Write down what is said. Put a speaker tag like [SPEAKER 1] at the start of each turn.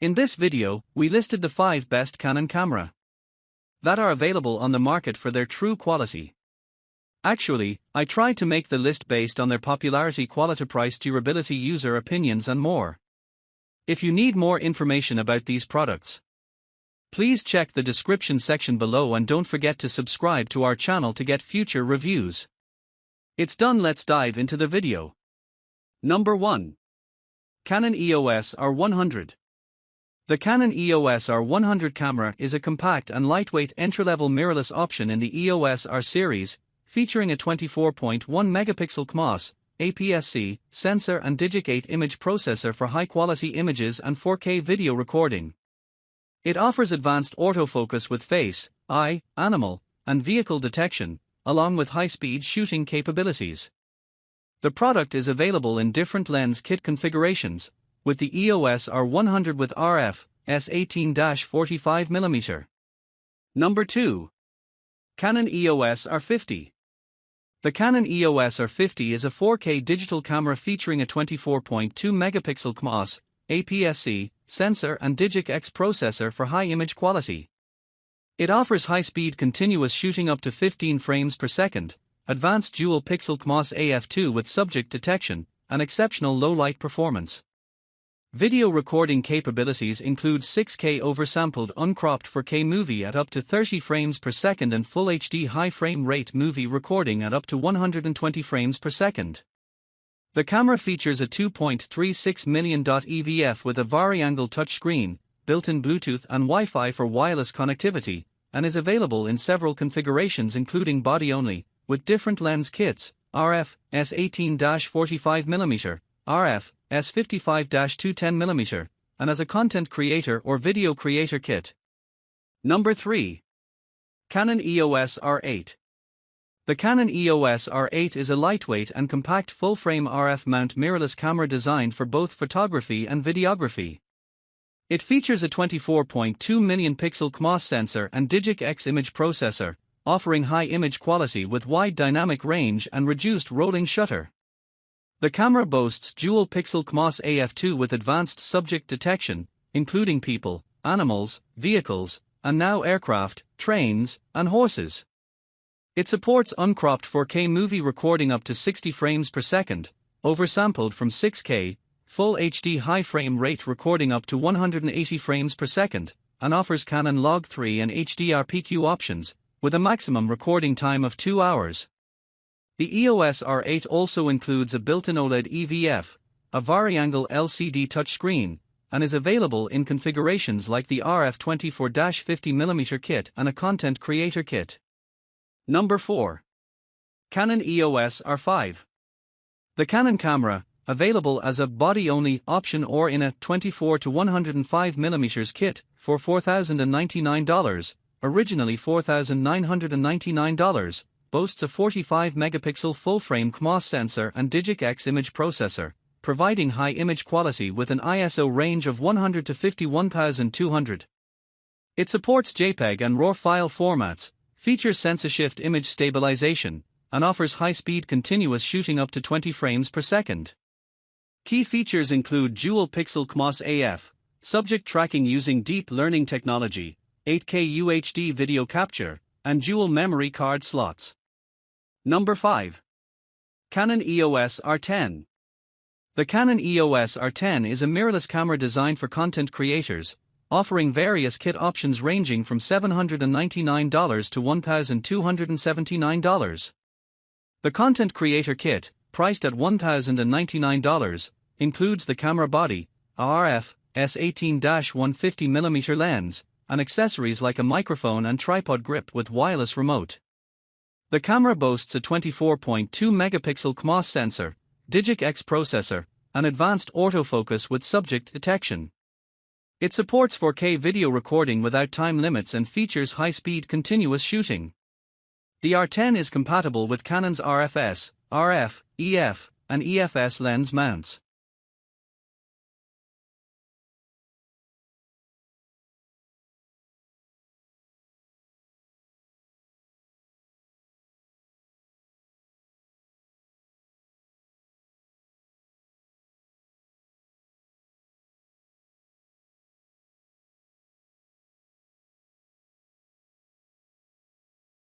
[SPEAKER 1] In this video, we listed the 5 best Canon camera that are available on the market for their true quality. Actually, I tried to make the list based on their popularity, quality, price, durability, user opinions and more. If you need more information about these products, please check the description section below and don't forget to subscribe to our channel to get future reviews. It's done, let's dive into the video. Number 1. Canon EOS R100. The Canon EOS R100 camera is a compact and lightweight entry-level mirrorless option in the EOS R series, featuring a 24.1 megapixel CMOS, APS-C, sensor and Digic 8 image processor for high-quality images and 4K video recording. It offers advanced autofocus with face, eye, animal, and vehicle detection, along with high-speed shooting capabilities. The product is available in different lens kit configurations, with the EOS R100 with RF, S18-45mm. Number 2. Canon EOS R50. The Canon EOS R50 is a 4K digital camera featuring a 24.2 megapixel CMOS, APS-C, sensor and Digic X processor for high image quality. It offers high-speed continuous shooting up to 15 frames per second, advanced dual-pixel CMOS AF2 with subject detection, and exceptional low-light performance. Video recording capabilities include 6K oversampled uncropped 4K movie at up to 30 frames per second and Full HD high frame rate movie recording at up to 120 frames per second. The camera features a 2.36 million EVF with a vari-angle touchscreen, built-in Bluetooth and Wi-Fi for wireless connectivity, and is available in several configurations including body-only, with different lens kits, RF, S18-45mm, RF, S55-210mm, and as a content creator or video creator kit. Number 3. Canon EOS R8. The Canon EOS R8 is a lightweight and compact full-frame RF mount mirrorless camera designed for both photography and videography. It features a 24.2 million pixel CMOS sensor and Digic X image processor, offering high image quality with wide dynamic range and reduced rolling shutter. The camera boasts dual-pixel CMOS AF2 with advanced subject detection, including people, animals, vehicles, and now aircraft, trains, and horses. It supports uncropped 4K movie recording up to 60 frames per second, oversampled from 6K, Full HD high frame rate recording up to 180 frames per second, and offers Canon Log 3 and HDR PQ options, with a maximum recording time of 2 hours. The EOS R8 also includes a built-in OLED EVF, a vari-angle LCD touchscreen, and is available in configurations like the RF 24-50mm kit and a content creator kit. Number 4. Canon EOS R5. The Canon camera, available as a body-only option or in a 24-105mm kit for $4,099, originally $4,999, boasts a 45 megapixel full-frame CMOS sensor and Digic X image processor, providing high image quality with an ISO range of 100 to 51,200. It supports JPEG and RAW file formats, features sensor shift image stabilization, and offers high-speed continuous shooting up to 20 frames per second. Key features include dual-pixel CMOS AF, subject tracking using deep learning technology, 8K UHD video capture, and dual memory card slots. Number 5. Canon EOS R10. The Canon EOS R10 is a mirrorless camera designed for content creators, offering various kit options ranging from $799 to $1,279. The content creator kit, priced at $1,099, includes the camera body, a RF, S18-150mm lens, and accessories like a microphone and tripod grip with wireless remote. The camera boasts a 24.2 megapixel CMOS sensor, Digic X processor, and advanced autofocus with subject detection. It supports 4K video recording without time limits and features high-speed continuous shooting. The R10 is compatible with Canon's RFS, RF, EF, and EFS lens mounts.